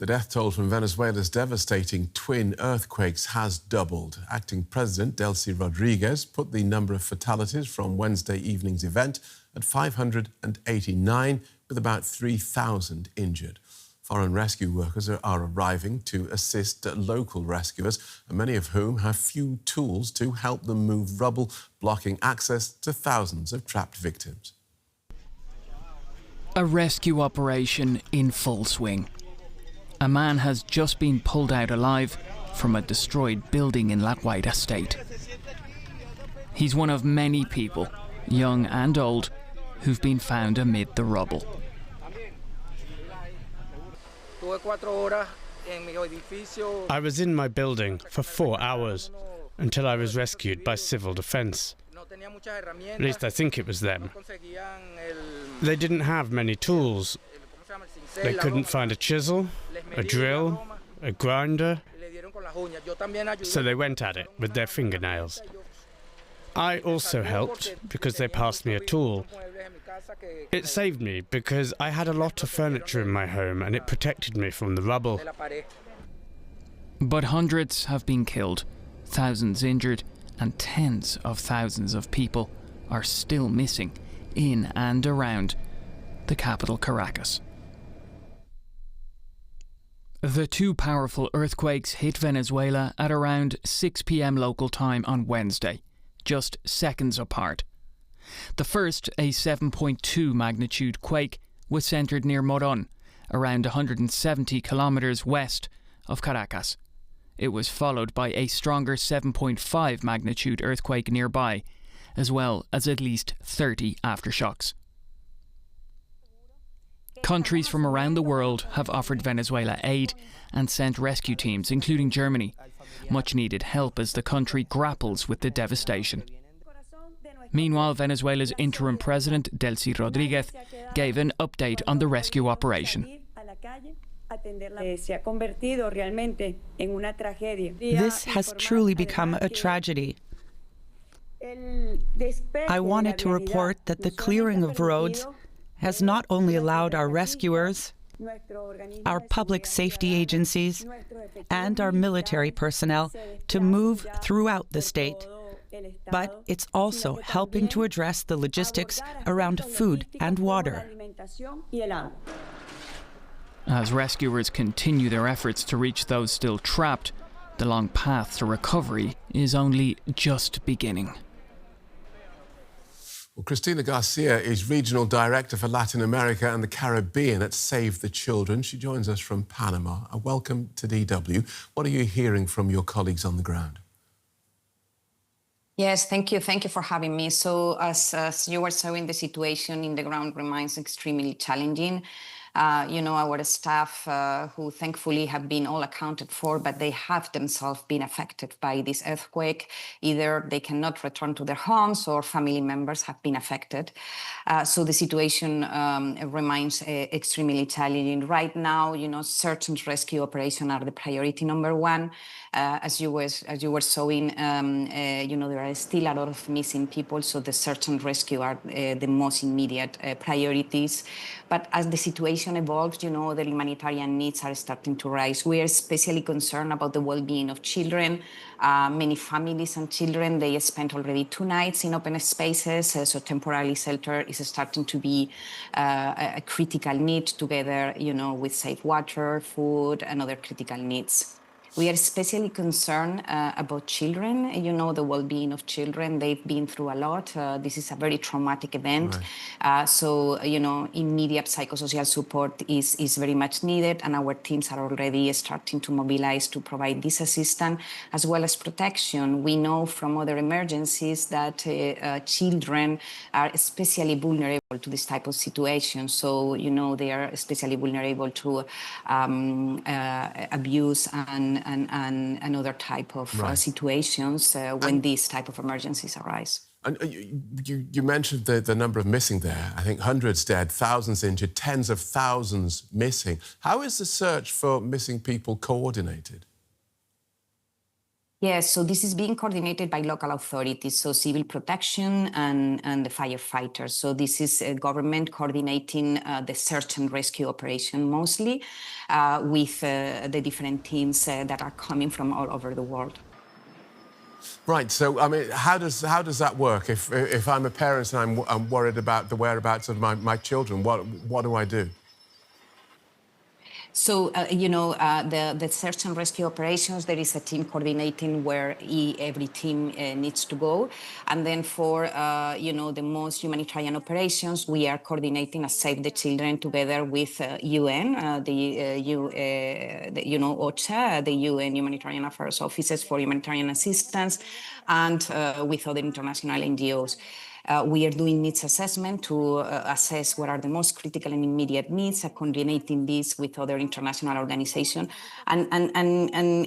The death toll from Venezuela's devastating twin earthquakes has doubled. Acting President Delcy Rodriguez put the number of fatalities from Wednesday evening's event at 589, with about 3,000 injured. Foreign rescue workers are arriving to assist local rescuers, many of whom have few tools to help them move rubble, blocking access to thousands of trapped victims. A rescue operation in full swing. A man has just been pulled out alive from a destroyed building in La Guaira state. He's one of many people, young and old, who've been found amid the rubble. I was in my building for 4 hours until I was rescued by civil defence. At least I think it was them. They didn't have many tools. They couldn't find a chisel, a drill, a grinder, so they went at it with their fingernails. I also helped because they passed me a tool. It saved me because I had a lot of furniture in my home and it protected me from the rubble. But hundreds have been killed, thousands injured, and tens of thousands of people are still missing in and around the capital, Caracas. The two powerful earthquakes hit Venezuela at around 6 p.m. local time on Wednesday, just seconds apart. The first, a 7.2 magnitude quake, was centred near Morón, around 170 kilometres west of Caracas. It was followed by a stronger 7.5 magnitude earthquake nearby, as well as at least 30 aftershocks. Countries from around the world have offered Venezuela aid and sent rescue teams, including Germany. Much needed help as the country grapples with the devastation. Meanwhile, Venezuela's interim president, Delcy Rodriguez, gave an update on the rescue operation. This has truly become a tragedy. I wanted to report that the clearing of roads has not only allowed our rescuers, our public safety agencies, and our military personnel to move throughout the state, but it's also helping to address the logistics around food and water. As rescuers continue their efforts to reach those still trapped, the long path to recovery is only just beginning. Well, Cristina Garcia is Regional Director for Latin America and the Caribbean at Save the Children. She joins us from Panama. Welcome to DW. What are you hearing from your colleagues on the ground? Yes, thank you. Thank you for having me. So as you were saying, the situation in the ground remains extremely challenging. Our staff, who thankfully have been all accounted for, but they have themselves been affected by this earthquake. Either they cannot return to their homes or family members have been affected. So the situation remains extremely challenging. Right now, search and rescue operations are the priority number one. As you were showing, there are still a lot of missing people, so the search and rescue are the most immediate priorities. But as the situation evolves, the humanitarian needs are starting to rise. We are especially concerned about the well-being of children. Many families and children, they spent already 2 nights in open spaces, so temporary shelter is starting to be a critical need together, with safe water, food, and other critical needs. We are especially concerned about children, the well-being of children. They've been through a lot. This is a very traumatic event. Right. So, immediate psychosocial support is very much needed, and our teams are already starting to mobilize to provide this assistance, as well as protection. We know from other emergencies that children are especially vulnerable to this type of situation. So, they are especially vulnerable to abuse and other type of situations when these type of emergencies arise. And you mentioned the number of missing there. I think hundreds dead, thousands injured, tens of thousands missing. How is the search for missing people coordinated? Yes, so this is being coordinated by local authorities, so civil protection and the firefighters. So this is government coordinating the search and rescue operation mostly with the different teams that are coming from all over the world. Right. So, I mean, how does that work? If I'm a parent and I'm worried about the whereabouts of my children, what do I do? So, the search and rescue operations, there is a team coordinating where every team needs to go. And then for, the most humanitarian operations, we are coordinating as Save the Children together with UN, OCHA, the UN Humanitarian Affairs Offices for Humanitarian Assistance, and with other international NGOs. We are doing needs assessment to assess what are the most critical and immediate needs, coordinating this with other international organizations. And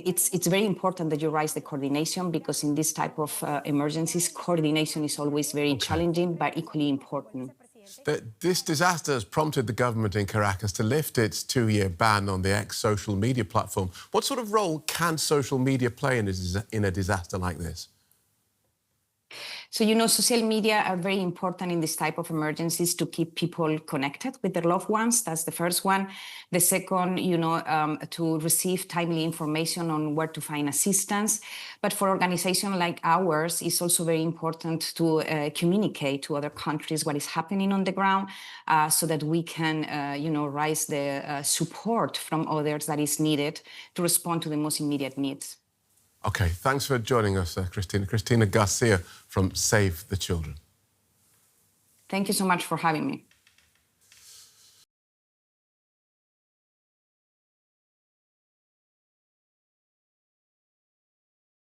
it's very important that you raise the coordination, because in this type of emergencies, coordination is always very challenging, but equally important. This disaster has prompted the government in Caracas to lift its 2-year ban on the X social media platform. What sort of role can social media play in a disaster like this? So, social media are very important in this type of emergencies to keep people connected with their loved ones. That's the first one. The second, to receive timely information on where to find assistance. But for organizations like ours, it's also very important to communicate to other countries what is happening on the ground, so that we can, raise the support from others that is needed to respond to the most immediate needs. OK, thanks for joining us, Cristina. Cristina Garcia from Save the Children. Thank you so much for having me.